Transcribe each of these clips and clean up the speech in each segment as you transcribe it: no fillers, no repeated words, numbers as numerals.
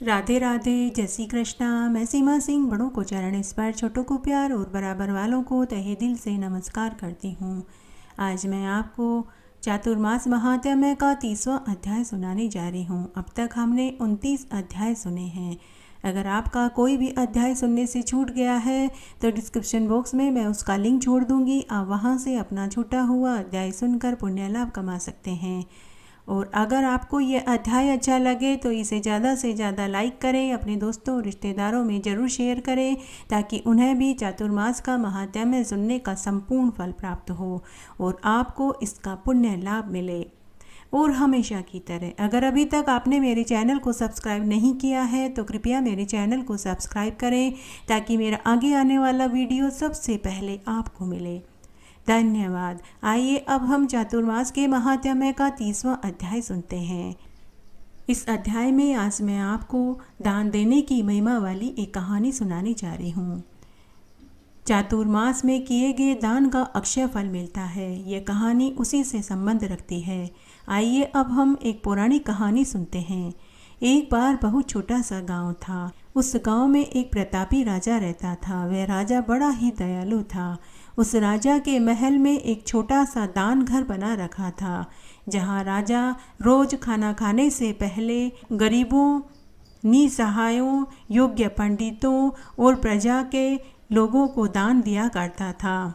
राधे राधे, जय श्री कृष्णा। मैं सीमा सिंह बड़ों को चरण स्पर्श, छोटों को प्यार और बराबर वालों को तहे दिल से नमस्कार करती हूँ। आज मैं आपको चातुर्मास महात्म्य का 30वां अध्याय सुनाने जा रही हूँ। अब तक हमने 29 अध्याय सुने हैं। अगर आपका कोई भी अध्याय सुनने से छूट गया है तो डिस्क्रिप्शन बॉक्स में मैं उसका लिंक छोड़ दूँगी। आप वहाँ से अपना छूटा हुआ अध्याय सुनकर पुण्य लाभ कमा सकते हैं। और अगर आपको ये अध्याय अच्छा लगे तो इसे ज़्यादा से ज़्यादा लाइक करें, अपने दोस्तों और रिश्तेदारों में ज़रूर शेयर करें ताकि उन्हें भी चातुर्मास का महात्म्य सुनने का संपूर्ण फल प्राप्त हो और आपको इसका पुण्य लाभ मिले। और हमेशा की तरह अगर अभी तक आपने मेरे चैनल को सब्सक्राइब नहीं किया है तो कृपया मेरे चैनल को सब्सक्राइब करें ताकि मेरा आगे आने वाला वीडियो सबसे पहले आपको मिले। धन्यवाद। आइए अब हम चातुर्मास के महात्म्य का 30वां अध्याय सुनते हैं। इस अध्याय में आज मैं आपको दान देने की महिमा वाली एक कहानी सुनाने जा रही हूँ। चातुर्मास में किए गए दान का अक्षय फल मिलता है। यह कहानी उसी से संबंध रखती है। आइए अब हम एक पौराणिक कहानी सुनते हैं। एक बार बहुत छोटा सा गांव था। उस गांव में एक प्रतापी राजा रहता था। वह राजा बड़ा ही दयालु था। उस राजा के महल में एक छोटा सा दान घर बना रखा था, जहां राजा रोज खाना खाने से पहले गरीबों, निसहायों, योग्य पंडितों और प्रजा के लोगों को दान दिया करता था।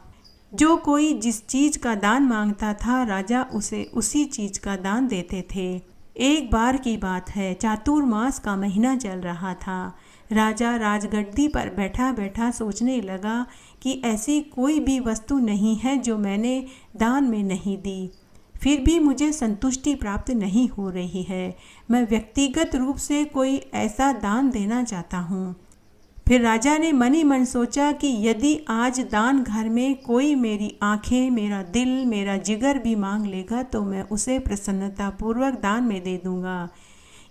जो कोई जिस चीज़ का दान मांगता था राजा उसे उसी चीज़ का दान देते थे। एक बार की बात है, चातुर्मास का महीना चल रहा था। राजा राजगद्दी पर बैठा बैठा सोचने लगा कि ऐसी कोई भी वस्तु नहीं है जो मैंने दान में नहीं दी, फिर भी मुझे संतुष्टि प्राप्त नहीं हो रही है। मैं व्यक्तिगत रूप से कोई ऐसा दान देना चाहता हूँ। फिर राजा ने मन ही मन सोचा कि यदि आज दान घर में कोई मेरी आँखें, मेरा दिल, मेरा जिगर भी मांग लेगा तो मैं उसे प्रसन्नतापूर्वक दान में दे दूँगा।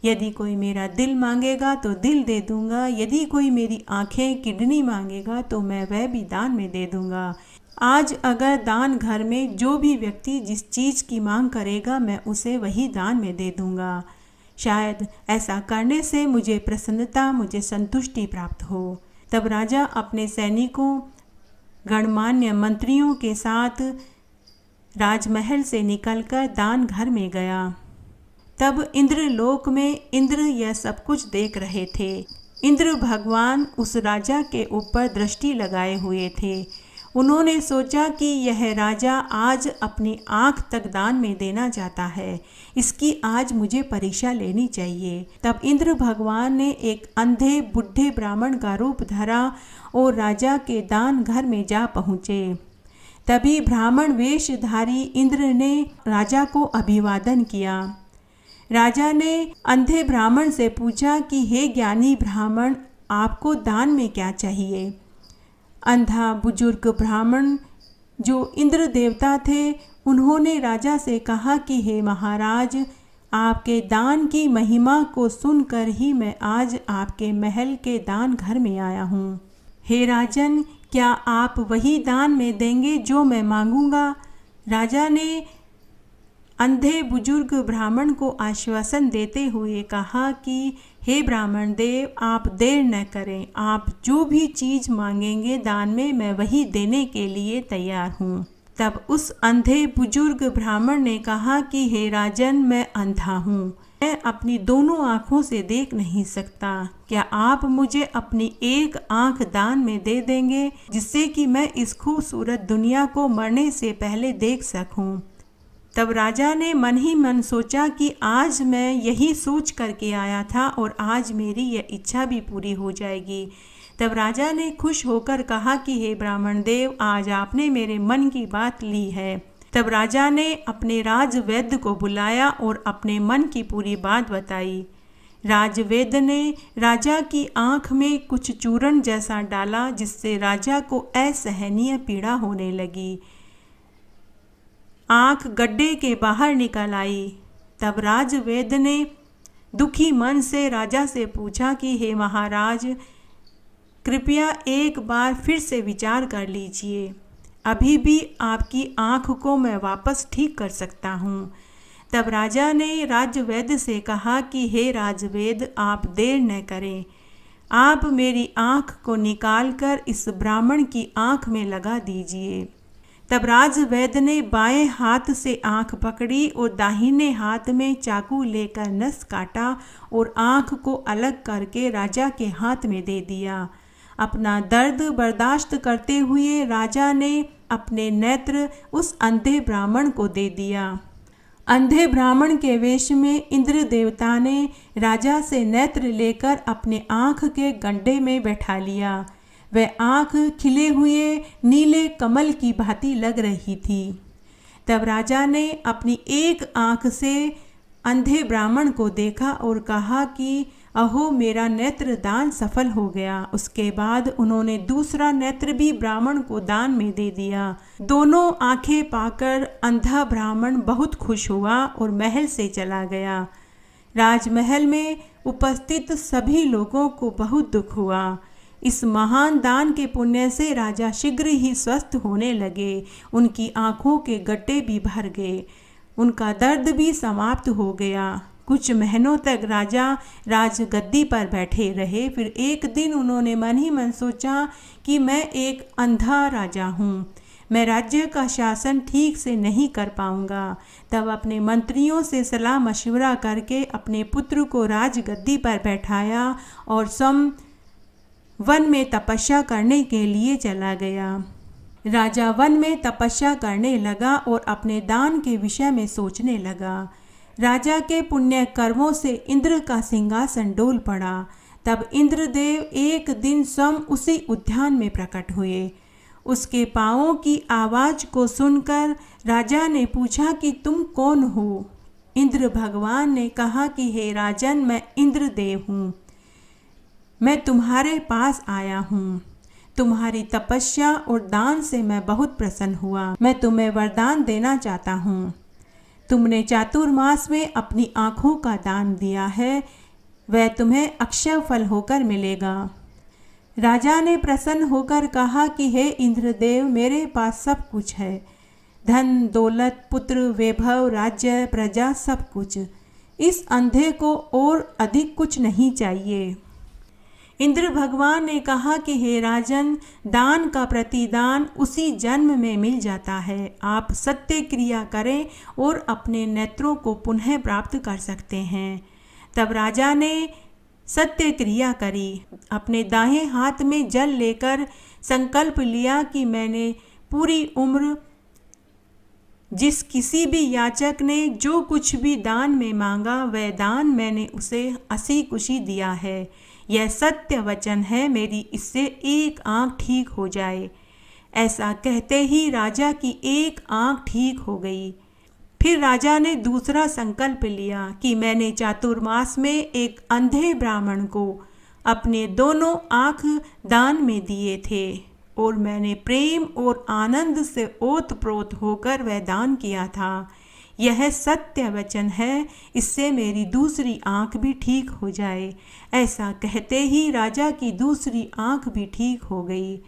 यदि कोई मेरा दिल मांगेगा तो दिल दे दूंगा। यदि कोई मेरी आँखें, किडनी मांगेगा तो मैं वह भी दान में दे दूंगा। आज अगर दान घर में जो भी व्यक्ति जिस चीज़ की मांग करेगा मैं उसे वही दान में दे दूंगा। शायद ऐसा करने से मुझे प्रसन्नता, मुझे संतुष्टि प्राप्त हो। तब राजा अपने सैनिकों, गणमान्य मंत्रियों के साथ राजमहल से निकलकर दान घर में गया। तब इंद्रलोक में इंद्र यह सब कुछ देख रहे थे। इंद्र भगवान उस राजा के ऊपर दृष्टि लगाए हुए थे। उन्होंने सोचा कि यह राजा आज अपनी आँख तक दान में देना चाहता है, इसकी आज मुझे परीक्षा लेनी चाहिए। तब इंद्र भगवान ने एक अंधे बुढ़े ब्राह्मण का रूप धरा और राजा के दान घर में जा पहुँचे। तभी ब्राह्मण वेशधारी इंद्र ने राजा को अभिवादन किया। राजा ने अंधे ब्राह्मण से पूछा कि हे ज्ञानी ब्राह्मण, आपको दान में क्या चाहिए? अंधा बुजुर्ग ब्राह्मण जो इंद्र देवता थे, उन्होंने राजा से कहा कि हे महाराज, आपके दान की महिमा को सुनकर ही मैं आज आपके महल के दान घर में आया हूँ। हे राजन, क्या आप वही दान में देंगे जो मैं मांगूंगा? राजा ने अंधे बुजुर्ग ब्राह्मण को आश्वासन देते हुए कहा कि हे ब्राह्मण देव, आप देर न करें। आप जो भी चीज़ मांगेंगे दान में, मैं वही देने के लिए तैयार हूँ। तब उस अंधे बुजुर्ग ब्राह्मण ने कहा कि हे राजन, मैं अंधा हूँ, मैं अपनी दोनों आँखों से देख नहीं सकता। क्या आप मुझे अपनी एक आँख दान में दे देंगे जिससे कि मैं इस खूबसूरत दुनिया को मरने से पहले देख सकूँ? तब राजा ने मन ही मन सोचा कि आज मैं यही सोच करके आया था और आज मेरी यह इच्छा भी पूरी हो जाएगी। तब राजा ने खुश होकर कहा कि हे ब्राह्मण देव, आज आपने मेरे मन की बात ली है। तब राजा ने अपने राजवैद्य को बुलाया और अपने मन की पूरी बात बताई। राजवैद्य ने राजा की आंख में कुछ चूर्ण जैसा डाला, जिससे राजा को असहनीय पीड़ा होने लगी। आँख गड्ढे के बाहर निकल आई। तब राजवैद्य ने दुखी मन से राजा से पूछा कि हे महाराज, कृपया एक बार फिर से विचार कर लीजिए। अभी भी आपकी आँख को मैं वापस ठीक कर सकता हूँ। तब राजा ने राजवैद्य से कहा कि हे राजवैद्य, आप देर न करें, आप मेरी आँख को निकालकर इस ब्राह्मण की आँख में लगा दीजिए। तब राजवैद्य ने बाएं हाथ से आँख पकड़ी और दाहिने हाथ में चाकू लेकर नस काटा और आँख को अलग करके राजा के हाथ में दे दिया। अपना दर्द बर्दाश्त करते हुए राजा ने अपने नेत्र उस अंधे ब्राह्मण को दे दिया। अंधे ब्राह्मण के वेश में इंद्र देवता ने राजा से नेत्र लेकर अपने आँख के गड्ढे में बैठा लिया। वह आँख खिले हुए नीले कमल की भांति लग रही थी। तब राजा ने अपनी एक आँख से अंधे ब्राह्मण को देखा और कहा कि अहो, मेरा नेत्र दान सफल हो गया। उसके बाद उन्होंने दूसरा नेत्र भी ब्राह्मण को दान में दे दिया। दोनों आंखें पाकर अंधा ब्राह्मण बहुत खुश हुआ और महल से चला गया। राजमहल में उपस्थित सभी लोगों को बहुत दुख हुआ। इस महान दान के पुण्य से राजा शीघ्र ही स्वस्थ होने लगे। उनकी आंखों के गड्ढे भी भर गए, उनका दर्द भी समाप्त हो गया। कुछ महीनों तक राजा राजगद्दी पर बैठे रहे। फिर एक दिन उन्होंने मन ही मन सोचा कि मैं एक अंधा राजा हूँ, मैं राज्य का शासन ठीक से नहीं कर पाऊँगा। तब अपने मंत्रियों से सलाह मशवरा करके अपने पुत्र को राजगद्दी पर बैठाया और वन में तपस्या करने के लिए चला गया। राजा वन में तपस्या करने लगा और अपने दान के विषय में सोचने लगा। राजा के पुण्य कर्मों से इंद्र का सिंहासन डोल पड़ा। तब इंद्रदेव एक दिन स्वयं उसी उद्यान में प्रकट हुए। उसके पाँवों की आवाज़ को सुनकर राजा ने पूछा कि तुम कौन हो? इंद्र भगवान ने कहा कि हे राजन, मैं इंद्रदेव हूँ, मैं तुम्हारे पास आया हूँ। तुम्हारी तपस्या और दान से मैं बहुत प्रसन्न हुआ। मैं तुम्हें वरदान देना चाहता हूँ। तुमने चातुर्मास में अपनी आँखों का दान दिया है, वह तुम्हें अक्षय फल होकर मिलेगा। राजा ने प्रसन्न होकर कहा कि हे इंद्रदेव, मेरे पास सब कुछ है, धन दौलत, पुत्र, वैभव, राज्य, प्रजा, सब कुछ। इस अंधे को और अधिक कुछ नहीं चाहिए। इंद्र भगवान ने कहा कि हे राजन, दान का प्रतिदान उसी जन्म में मिल जाता है। आप सत्य क्रिया करें और अपने नेत्रों को पुनः प्राप्त कर सकते हैं। तब राजा ने सत्य क्रिया करी। अपने दाहिने हाथ में जल लेकर संकल्प लिया कि मैंने पूरी उम्र जिस किसी भी याचक ने जो कुछ भी दान में मांगा, वह दान मैंने उसे हंसी खुशी दिया है। यह सत्य वचन है, मेरी इससे एक आँख ठीक हो जाए। ऐसा कहते ही राजा की एक आँख ठीक हो गई। फिर राजा ने दूसरा संकल्प लिया कि मैंने चातुर्मास में एक अंधे ब्राह्मण को अपने दोनों आँख दान में दिए थे और मैंने प्रेम और आनंद से ओतप्रोत होकर वह दान किया था। यह सत्य वचन है, इससे मेरी दूसरी आँख भी ठीक हो जाए। ऐसा कहते ही राजा की दूसरी आँख भी ठीक हो गई।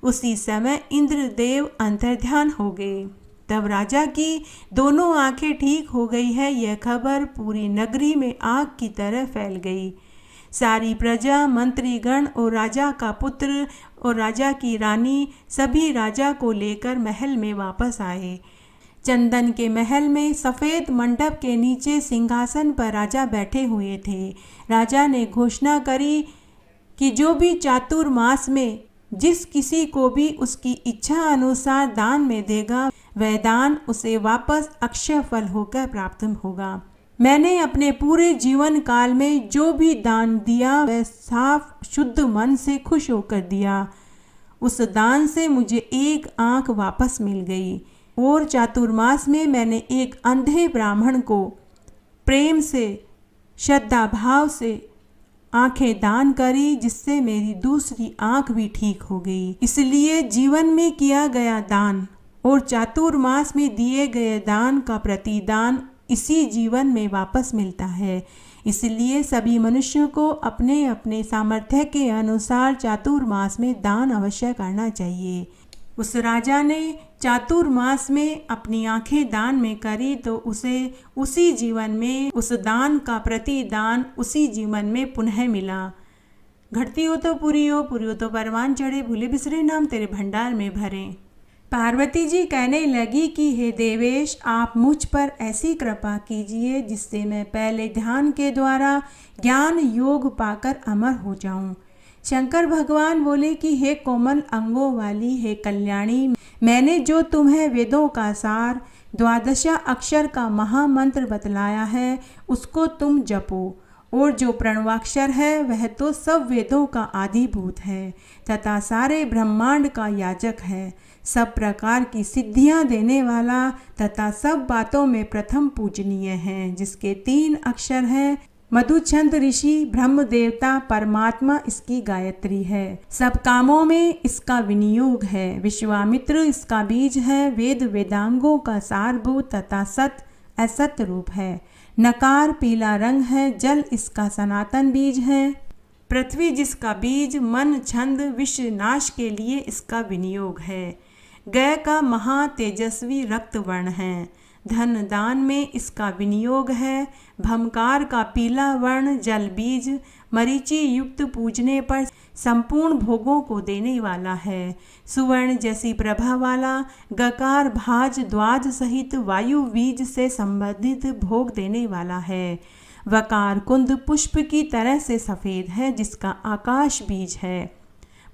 उसी समय इंद्रदेव अंतर्ध्यान हो गए। तब राजा की दोनों आँखें ठीक हो गई है, यह खबर पूरी नगरी में आग की तरह फैल गई। सारी प्रजा, मंत्रीगण और राजा का पुत्र और राजा की रानी सभी राजा को लेकर महल में वापस आए। चंदन के महल में सफ़ेद मंडप के नीचे सिंहासन पर राजा बैठे हुए थे। राजा ने घोषणा करी कि जो भी चातुर्मास में जिस किसी को भी उसकी इच्छा अनुसार दान में देगा, वह दान उसे वापस अक्षय फल होकर प्राप्त होगा। मैंने अपने पूरे जीवन काल में जो भी दान दिया, वह साफ शुद्ध मन से खुश होकर दिया। उस दान से मुझे एक आँख वापस मिल गई। और चातुर्मास में मैंने एक अंधे ब्राह्मण को प्रेम से, श्रद्धा भाव से आंखें दान करी, जिससे मेरी दूसरी आंख भी ठीक हो गई। इसलिए जीवन में किया गया दान और चातुर्मास में दिए गए दान का प्रतिदान इसी जीवन में वापस मिलता है। इसलिए सभी मनुष्यों को अपने अपने सामर्थ्य के अनुसार चातुर्मास में दान अवश्य करना चाहिए। उस राजा ने चातुर्मास में अपनी आंखें दान में करी तो उसे उसी जीवन में उस दान का प्रतिदान उसी जीवन में पुनः मिला। घटती हो तो पूरी हो तो परवान चढ़े, भूले बिसरे नाम तेरे भंडार में भरे। पार्वती जी कहने लगी कि हे देवेश, आप मुझ पर ऐसी कृपा कीजिए जिससे मैं पहले ध्यान के द्वारा ज्ञान योग पाकर अमर हो जाऊं। शंकर भगवान बोले कि हे कोमल अंगों वाली, हे कल्याणी, मैंने जो तुम्हें वेदों का सार 12 अक्षर का महामंत्र बतलाया है उसको तुम जपो, और जो प्रणवाक्षर है वह तो सब वेदों का आदिभूत है तथा सारे ब्रह्मांड का याजक है, सब प्रकार की सिद्धियां देने वाला तथा सब बातों में प्रथम पूजनीय है, जिसके 3 अक्षर हैं। मधुछंद ऋषि, ब्रह्म देवता, परमात्मा इसकी गायत्री है, सब कामों में इसका विनियोग है। विश्वामित्र इसका बीज है, वेद वेदांगों का सारभूत तथा सत असत रूप है। नकार पीला रंग है, जल इसका सनातन बीज है। पृथ्वी जिसका बीज, मन छंद विश्व नाश के लिए इसका विनियोग है। गय का महा तेजस्वी रक्त वर्ण है, धन दान में इसका विनियोग है। भमकार का पीला वर्ण जल बीज, मरीचि युक्त पूजने पर संपूर्ण भोगों को देने वाला है। सुवर्ण जैसी प्रभा वाला गकार भाज द्वाज सहित वायु बीज से संबंधित भोग देने वाला है। वकार कुंद पुष्प की तरह से सफ़ेद है, जिसका आकाश बीज है।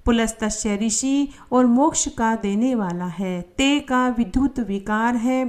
पुलस्तस्य ऋषि और मोक्ष का देने वाला है। ते का विद्युत विकार है,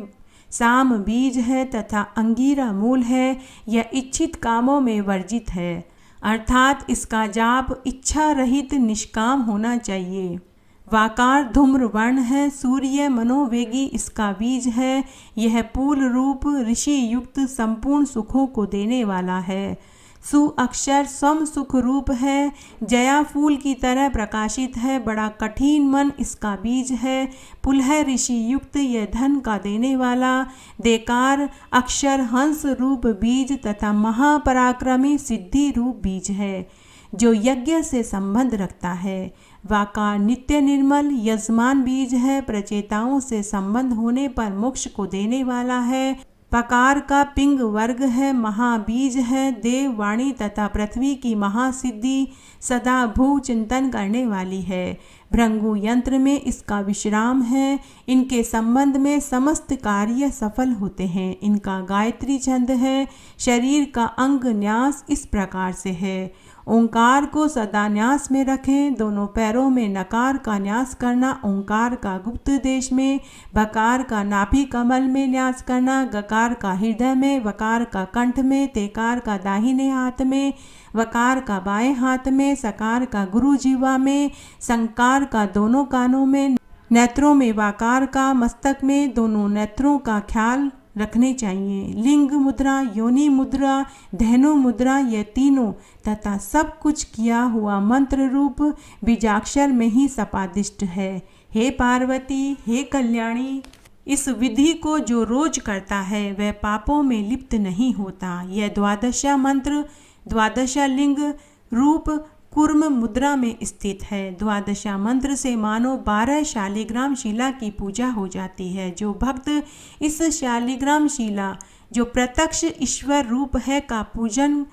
साम बीज है तथा अंगीरा मूल है। यह इच्छित कामों में वर्जित है, अर्थात इसका जाप इच्छा रहित निष्काम होना चाहिए। वाकार धूम्र वर्ण है, सूर्य मनोवेगी इसका बीज है। यह पूल रूप ऋषि युक्त संपूर्ण सुखों को देने वाला है। सु अक्षर सम सुख रूप है, जया फूल की तरह प्रकाशित है। बड़ा कठिन मन इसका बीज है। पुलह ऋषि युक्त यह धन का देने वाला। देकार अक्षर हंस रूप बीज तथा महापराक्रमी सिद्धि रूप बीज है, जो यज्ञ से संबंध रखता है। वाकार नित्य निर्मल यजमान बीज है, प्रचेताओं से संबंध होने पर मोक्ष को देने वाला है। पकार का पिंग वर्ग है, महाबीज है। देव वाणी तथा पृथ्वी की महासिद्धि सदा भू चिंतन करने वाली है। भृंगु यंत्र में इसका विश्राम है, इनके संबंध में समस्त कार्य सफल होते हैं। इनका गायत्री छंद है। शरीर का अंग न्यास इस प्रकार से है। ओंकार को सदा न्यास में रखें, दोनों पैरों में नकार का न्यास करना, ओंकार का गुप्त देश में, बकार का नाभि कमल में न्यास करना, गकार का हृदय में, वकार का कंठ में, तेकार का दाहिने हाथ में, वकार का बाएं हाथ में, सकार का गुरु जीवा में, संकार का दोनों कानों में, नेत्रों में वाकार का, मस्तक में दोनों नेत्रों का ख्याल रखने चाहिए। लिंग मुद्रा, योनि मुद्रा, धैनु मुद्रा, ये तीनों तथा सब कुछ किया हुआ मंत्र रूप बीजाक्षर में ही सपादिष्ट है। हे पार्वती, हे कल्याणी, इस विधि को जो रोज करता है वह पापों में लिप्त नहीं होता। यह 12 मंत्र 12 लिंग रूप कूर्म मुद्रा में स्थित है। 12 मंत्र से मानो 12 शालिग्राम शिला की पूजा हो जाती है। जो भक्त इस शालिग्राम शिला, जो प्रत्यक्ष ईश्वर रूप है, का पूजन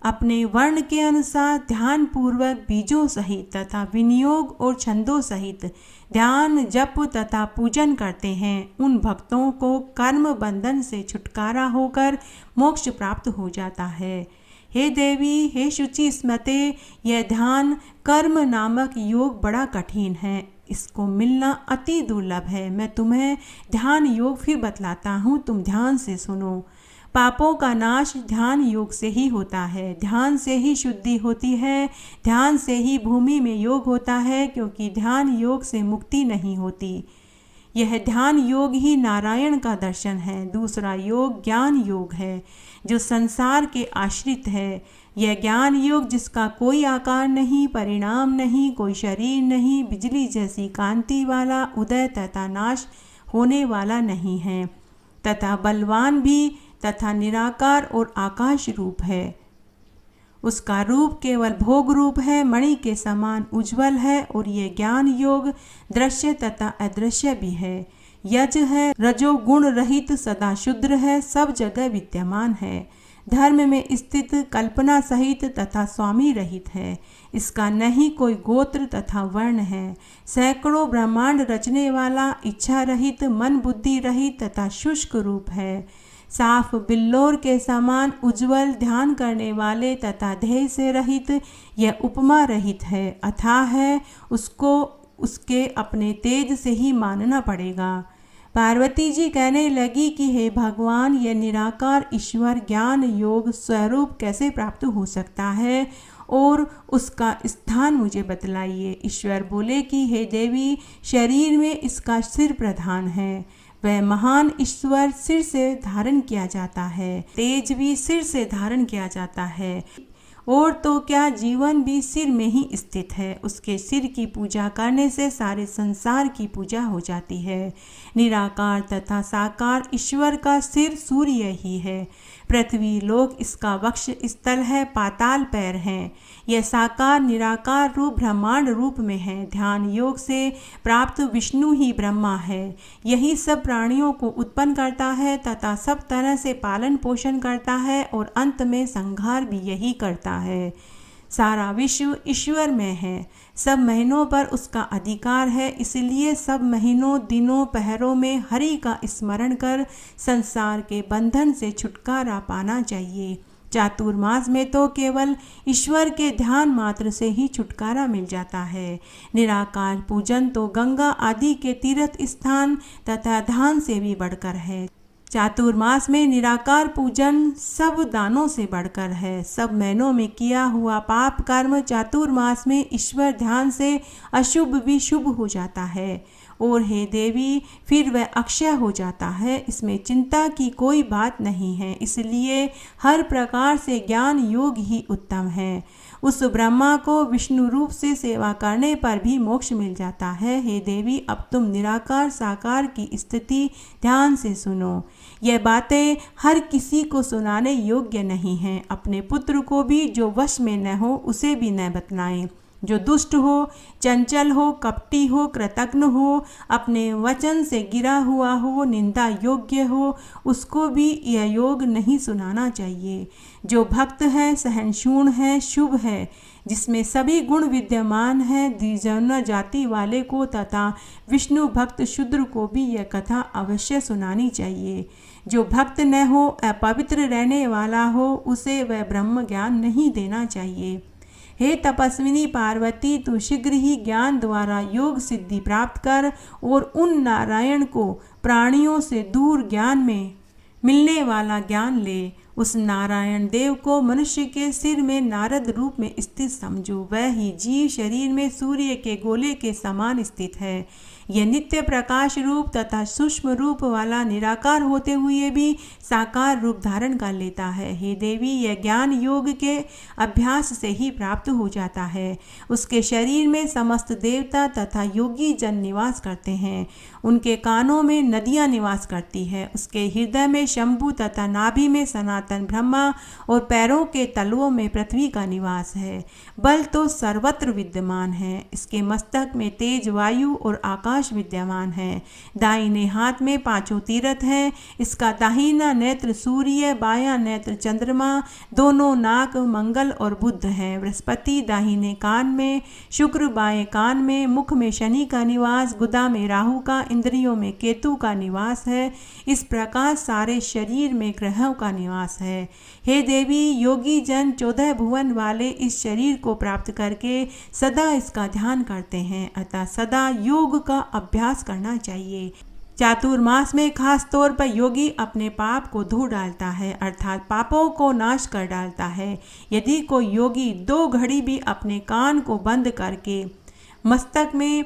अपने वर्ण के अनुसार ध्यान पूर्वक बीजों सहित तथा विनियोग और छंदों सहित ध्यान जप तथा पूजन करते हैं, उन भक्तों को कर्म बंधन से छुटकारा होकर मोक्ष प्राप्त हो जाता है। हे देवी, हे शुचि स्मते, यह ध्यान कर्म नामक योग बड़ा कठिन है, इसको मिलना अति दुर्लभ है। मैं तुम्हें ध्यान योग फिर बतलाता हूँ, तुम ध्यान से सुनो। पापों का नाश ध्यान योग से ही होता है, ध्यान से ही शुद्धि होती है, ध्यान से ही भूमि में योग होता है, क्योंकि ध्यान योग से मुक्ति नहीं होती। यह ध्यान योग ही नारायण का दर्शन है। दूसरा योग ज्ञान योग है, जो संसार के आश्रित है। यह ज्ञान योग जिसका कोई आकार नहीं, परिणाम नहीं, कोई शरीर नहीं, बिजली जैसी कांति वाला, उदय तथा नाश होने वाला नहीं है, तथा बलवान भी तथा निराकार और आकाश रूप है। उसका रूप केवल भोग रूप है, मणि के समान उज्जवल है और ये ज्ञान योग दृश्य तथा अदृश्य भी है। यज है, रजोगुण रहित सदा शुद्र है, सब जगह विद्यमान है। धर्म में स्थित, कल्पना सहित तथा स्वामी रहित है। इसका नहीं कोई गोत्र तथा वर्ण है। सैकड़ों ब्रह्मांड रचने वाला, इच्छा रहित, मन बुद्धि रहित तथा शुष्क रूप है। साफ बिल्लोर के समान उज्जवल, ध्यान करने वाले तथा ध्येय से रहित, यह उपमा रहित है। अथाह है, उसको उसके अपने तेज से ही मानना पड़ेगा। पार्वती जी कहने लगी कि हे भगवान, यह निराकार ईश्वर ज्ञान योग स्वरूप कैसे प्राप्त हो सकता है और उसका स्थान मुझे बतलाइए। ईश्वर बोले कि हे देवी, शरीर में इसका सिर प्रधान है। वह महान ईश्वर सिर से धारण किया जाता है। तेज भी सिर से धारण किया जाता है और तो क्या, जीवन भी सिर में ही स्थित है। उसके सिर की पूजा करने से सारे संसार की पूजा हो जाती है। निराकार तथा साकार ईश्वर का सिर सूर्य ही है। पृथ्वी लोक इसका वक्ष स्थल है, पाताल पैर हैं। यह साकार निराकार रूप ब्रह्मांड रूप में है। ध्यान योग से प्राप्त विष्णु ही ब्रह्मा है। यही सब प्राणियों को उत्पन्न करता है तथा सब तरह से पालन पोषण करता है और अंत में संहार भी यही करता है। सारा विश्व ईश्वर में है। सब महीनों पर उसका अधिकार है, इसलिए सब महीनों, दिनों, पहरों में हरि का स्मरण कर संसार के बंधन से छुटकारा पाना चाहिए। चातुर्मास में तो केवल ईश्वर के ध्यान मात्र से ही छुटकारा मिल जाता है। निराकार पूजन तो गंगा आदि के तीर्थ स्थान तथा ध्यान से भी बढ़कर है। चातुर्मास में निराकार पूजन सब दानों से बढ़कर है। सब महीनों में किया हुआ पाप कर्म चातुर्मास में ईश्वर ध्यान से अशुभ भी शुभ हो जाता है और हे देवी, फिर वह अक्षय हो जाता है। इसमें चिंता की कोई बात नहीं है। इसलिए हर प्रकार से ज्ञान योग ही उत्तम है। उस ब्रह्मा को विष्णु रूप से सेवा करने पर भी मोक्ष मिल जाता है। हे देवी, अब तुम निराकार साकार की स्थिति ध्यान से सुनो। यह बातें हर किसी को सुनाने योग्य नहीं हैं। अपने पुत्र को भी जो वश में न हो उसे भी न बतलाएं। जो दुष्ट हो, चंचल हो, कपटी हो, कृतघ्न हो, अपने वचन से गिरा हुआ हो, निंदा योग्य हो, उसको भी यह योग नहीं सुनाना चाहिए। जो भक्त है, सहनशील है, शुभ है, जिसमें सभी गुण विद्यमान है, द्विजन्म जाति वाले को तथा विष्णु भक्त शूद्र को भी यह कथा अवश्य सुनानी चाहिए। जो भक्त न हो, अपवित्र रहने वाला हो, उसे वह ब्रह्म ज्ञान नहीं देना चाहिए। हे तपस्विनी पार्वती, तू शीघ्र ही ज्ञान द्वारा योग सिद्धि प्राप्त कर और उन नारायण को प्राणियों से दूर ज्ञान में मिलने वाला ज्ञान ले। उस नारायण देव को मनुष्य के सिर में नारद रूप में स्थित समझो। वह ही जीव शरीर में सूर्य के गोले के समान स्थित है। यह नित्य प्रकाश रूप तथा सूक्ष्म रूप वाला निराकार होते हुए भी साकार रूप धारण कर लेता है। हे देवी, यह ज्ञान योग के अभ्यास से ही प्राप्त हो जाता है। उसके शरीर में समस्त देवता तथा योगी जन निवास करते हैं। उनके कानों में नदियाँ निवास करती है। उसके हृदय में शंभु तथा नाभि में सनातन ब्रह्मा और पैरों के तलवों में पृथ्वी का निवास है। बल तो सर्वत्र विद्यमान है। इसके मस्तक में तेज, वायु और आकाश विद्यमान है। दाहिने हाथ में पांचों तीर्थ हैं। इसका दाहिना नेत्र सूर्य, बायां नेत्र चंद्रमा, दोनों नाक मंगल और बुध हैं। बृहस्पति दाहिने कान में, शुक्र बाएं कान में, मुख में शनि का निवास, गुदा में राहु का, इंद्रियों में केतु का निवास है। इस प्रकार सारे शरीर में ग्रहों का निवास है। हे देवी, योगी जन 14 भुवन वाले इस शरीर को प्राप्त करके सदा इसका ध्यान करते हैं। अतः सदा योग का अभ्यास करना चाहिए। चातुर्मास में खास तौर पर योगी अपने पाप को धो डालता है, अर्थात पापों को नाश कर डालता है। यदि कोई योगी 2 घड़ी भी अपने कान को बंद करके मस्तक में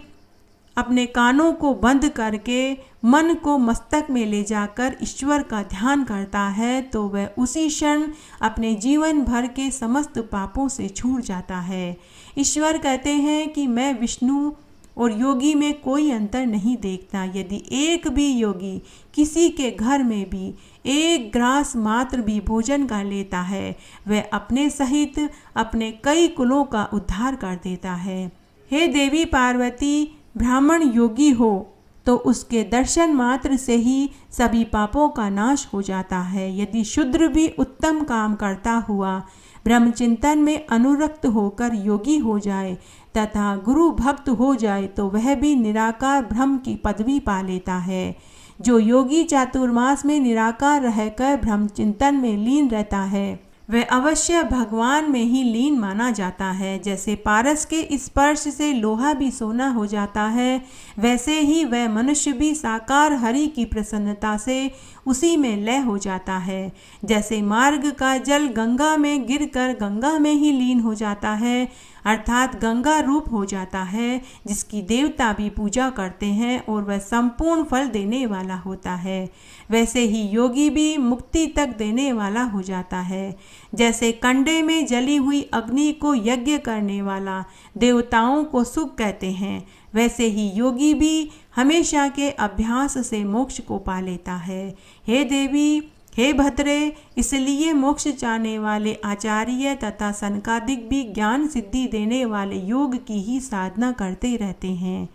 अपने कानों को बंद करके मन को मस्तक में ले जाकर ईश्वर का ध्यान करता है तो वह उसी क्षण अपने जीवन भर के समस्त पापों से छूट जाता है। ईश्वर कहते हैं कि मैं विष्णु और योगी में कोई अंतर नहीं देखता। यदि एक भी योगी किसी के घर में भी एक ग्रास मात्र भी भोजन कर लेता है, वह अपने सहित अपने कई कुलों का उद्धार कर देता है। हे देवी पार्वती, ब्राह्मण योगी हो तो उसके दर्शन मात्र से ही सभी पापों का नाश हो जाता है। यदि शूद्र भी उत्तम काम करता हुआ ब्रह्मचिंतन में अनुरक्त होकर योगी हो जाए तथा गुरु भक्त हो जाए तो वह भी निराकार ब्रह्म की पदवी पा लेता है। जो योगी चातुर्मास में निराकार रहकर ब्रह्मचिंतन में लीन रहता है वह अवश्य भगवान में ही लीन माना जाता है। जैसे पारस के स्पर्श से लोहा भी सोना हो जाता है, वैसे ही वह मनुष्य भी साकार हरि की प्रसन्नता से उसी में लय हो जाता है। जैसे मार्ग का जल गंगा में गिरकर गंगा में ही लीन हो जाता है, अर्थात गंगा रूप हो जाता है, जिसकी देवता भी पूजा करते हैं और वह संपूर्ण फल देने वाला होता है, वैसे ही योगी भी मुक्ति तक देने वाला हो जाता है। जैसे कंडे में जली हुई अग्नि को यज्ञ करने वाला देवताओं को सुख कहते हैं, वैसे ही योगी भी हमेशा के अभ्यास से मोक्ष को पा लेता है। हे देवी, हे भद्रे, इसलिए मोक्ष चाहने वाले आचार्य तथा सनकादिक भी ज्ञान सिद्धि देने वाले योग की ही साधना करते रहते हैं।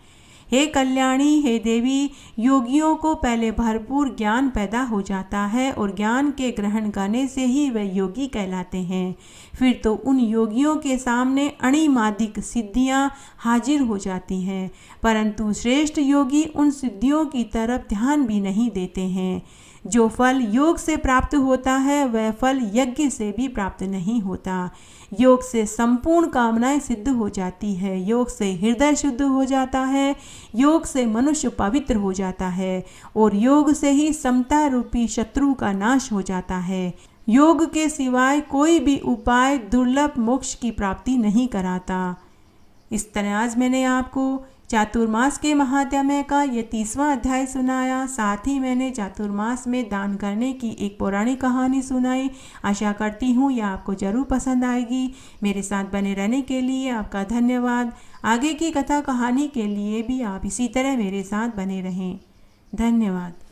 हे कल्याणी, हे देवी, योगियों को पहले भरपूर ज्ञान पैदा हो जाता है और ज्ञान के ग्रहण करने से ही वे योगी कहलाते हैं। फिर तो उन योगियों के सामने अणिमादिक सिद्धियां हाजिर हो जाती हैं, परंतु श्रेष्ठ योगी उन सिद्धियों की तरफ ध्यान भी नहीं देते हैं। जो फल योग से प्राप्त होता है वह फल यज्ञ से भी प्राप्त नहीं होता। योग से संपूर्ण कामनाएं सिद्ध हो जाती है, योग से हृदय शुद्ध हो जाता है, योग से मनुष्य पवित्र हो जाता है और योग से ही समता रूपी शत्रु का नाश हो जाता है। योग के सिवाय कोई भी उपाय दुर्लभ मोक्ष की प्राप्ति नहीं कराता। इस तरह आज मैंने आपको चातुर्मास के महात्म्य का ये 30वां अध्याय सुनाया। साथ ही मैंने चातुर्मास में दान करने की एक पौराणिक कहानी सुनाई। आशा करती हूँ यह आपको ज़रूर पसंद आएगी। मेरे साथ बने रहने के लिए आपका धन्यवाद। आगे की कथा कहानी के लिए भी आप इसी तरह मेरे साथ बने रहें। धन्यवाद।